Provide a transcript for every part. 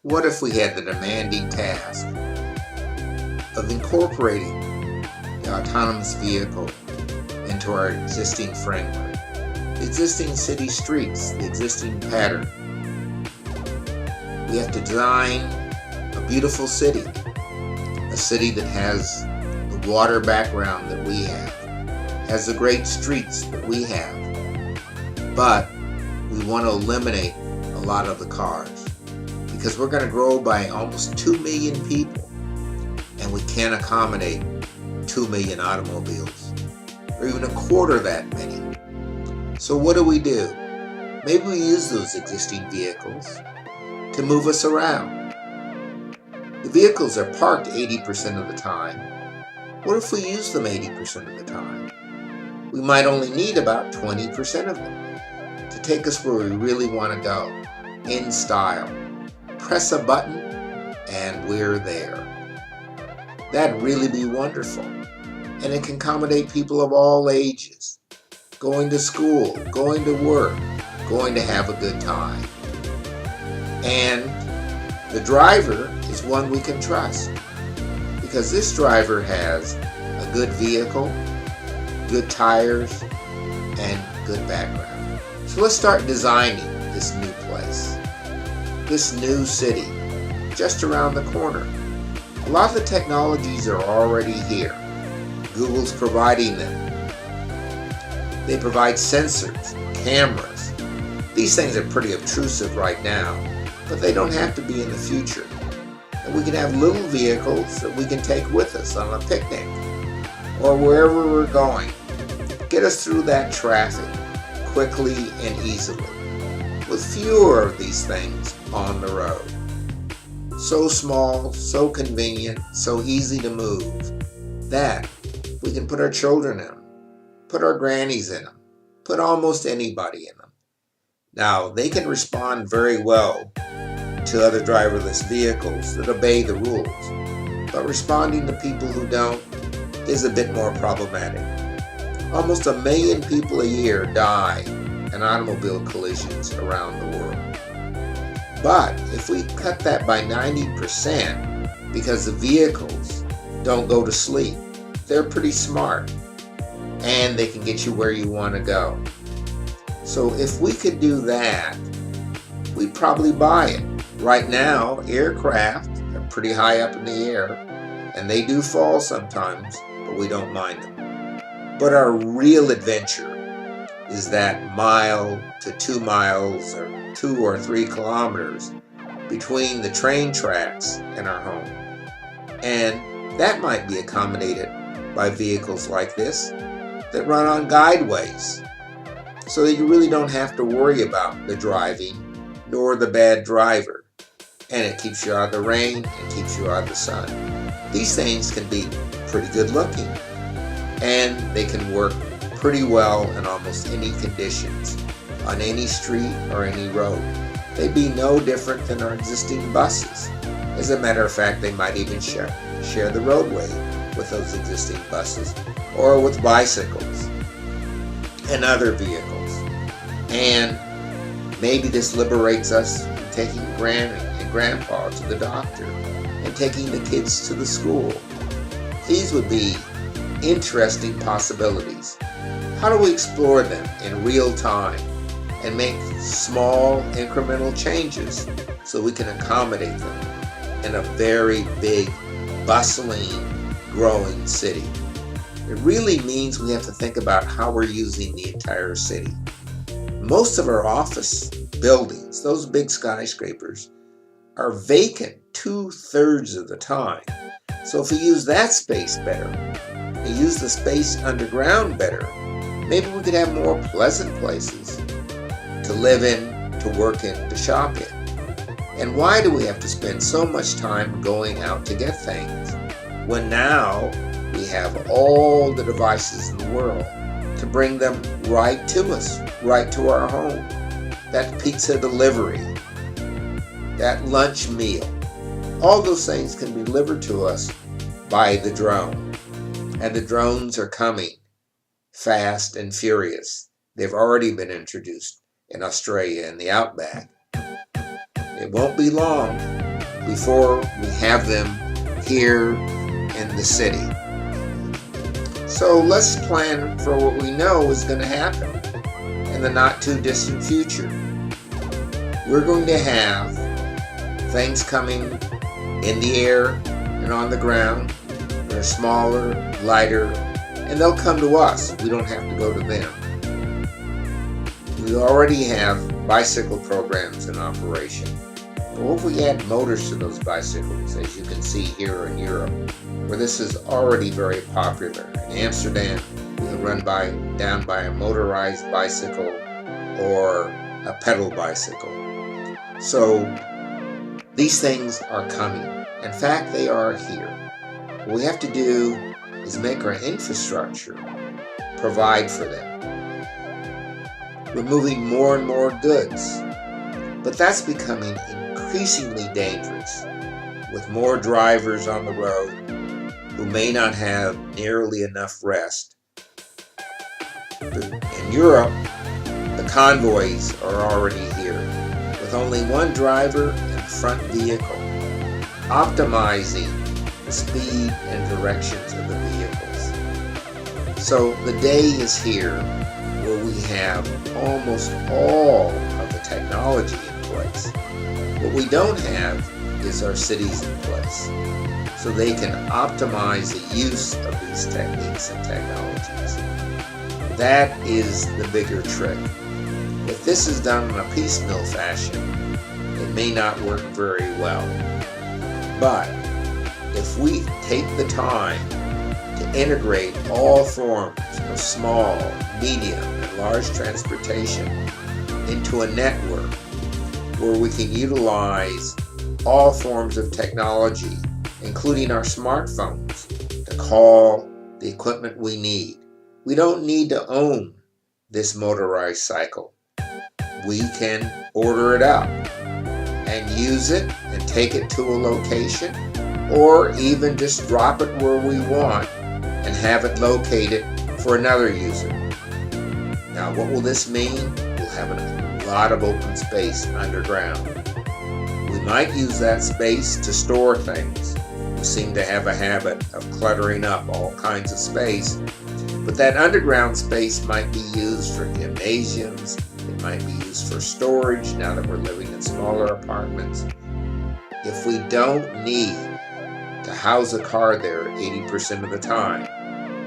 What if we had the demanding task of incorporating the autonomous vehicle into our existing framework, the existing city streets, the existing pattern? We have to design a beautiful city, a city that has the water background that we have, has the great streets that we have, but we want to eliminate a lot of the cars because we're going to grow by almost 2 million people and we can't accommodate 2 million automobiles or even a quarter that many. So what do? Maybe we use those existing vehicles to move us around. The vehicles are parked 80% of the time. What if we use them 80% of the time? We might only need about 20% of them to take us where we really want to go, in style. Press a button and we're there. That'd really be wonderful. And it can accommodate people of all ages, going to school, going to work, going to have a good time. And the driver is one we can trust because this driver has a good vehicle, good tires, and good background. So let's start designing this new place, this new city, just around the corner. A lot of the technologies are already here. Google's providing them. They provide sensors, cameras. These things are pretty obtrusive right now, but they don't have to be in the future. And we can have little vehicles that we can take with us on a picnic or wherever we're going. Get us through that traffic quickly and easily with fewer of these things on the road. So small, so convenient, so easy to move that we can put our children in them, put our grannies in them, put almost anybody in them. Now, they can respond very well to other driverless vehicles that obey the rules, but responding to people who don't is a bit more problematic. Almost 1 million people a year die in automobile collisions around the world. But if we cut that by 90%, because the vehicles don't go to sleep, they're pretty smart, and they can get you where you want to go. So if we could do that, we'd probably buy it. Right now, aircraft are pretty high up in the air, and they do fall sometimes, but we don't mind them. But our real adventure is that mile to 2 miles or 2 or 3 kilometers between the train tracks and our home. And that might be accommodated by vehicles like this that run on guideways so that you really don't have to worry about the driving nor the bad driver. And it keeps you out of the rain and keeps you out of the sun. These things can be pretty good looking and they can work pretty well in almost any conditions, on any street or any road. They'd be no different than our existing buses. As a matter of fact, they might even share the roadway with those existing buses or with bicycles and other vehicles. And maybe this liberates us from taking Granny and Grandpa to the doctor and taking the kids to the school. These would be interesting possibilities. How do we explore them in real time and make small incremental changes so we can accommodate them in a very big, bustling, growing city? It really means we have to think about how we're using the entire city. Most of our office buildings, those big skyscrapers, are vacant 2/3 of the time. So if we use that space better, and use the space underground better, maybe we could have more pleasant places to live in, to work in, to shop in. And why do we have to spend so much time going out to get things when now we have all the devices in the world to bring them right to us, right to our home? That pizza delivery, that lunch meal, all those things can be delivered to us by the drone. And the drones are coming fast and furious. They've already been introduced in Australia and the outback. It won't be long before we have them here in the city. So let's plan for what we know is going to happen in the not too distant future. We're going to have things coming in the air and on the ground. They're smaller, lighter, and they'll come to us. We don't have to go to them. We already have bicycle programs in operation. But what if we add motors to those bicycles, as you can see here in Europe, where this is already very popular. In Amsterdam, you'll run down by a motorized bicycle or a pedal bicycle. So these things are coming. In fact, they are here. What we have to do is make our infrastructure provide for them. We're moving more and more goods, but that's becoming increasingly dangerous with more drivers on the road who may not have nearly enough rest. In Europe, the convoys are already here with only one driver and front vehicle, optimizing the speed and directions of the vehicles. So the day is here where we have almost all of the technology in place. What we don't have is our cities in place, so they can optimize the use of these techniques and technologies. That is the bigger trick. If this is done in a piecemeal fashion, it may not work very well. But if we take the time to integrate all forms of small, medium, and large transportation into a network where we can utilize all forms of technology, including our smartphones, to call the equipment we need. We don't need to own this motorized cycle. We can order it out and use it and take it to a location, or even just drop it where we want and have it located for another user. Now, what will this mean? We'll have a lot of open space underground. We might use that space to store things. We seem to have a habit of cluttering up all kinds of space, but that underground space might be used for gymnasiums. It might be used for storage now that we're living in smaller apartments. If we don't need to house a car there 80% of the time,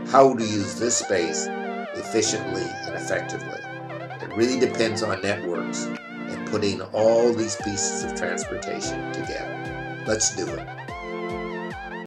how to use this space efficiently and effectively? It really depends on networks and putting all these pieces of transportation together. Let's do it.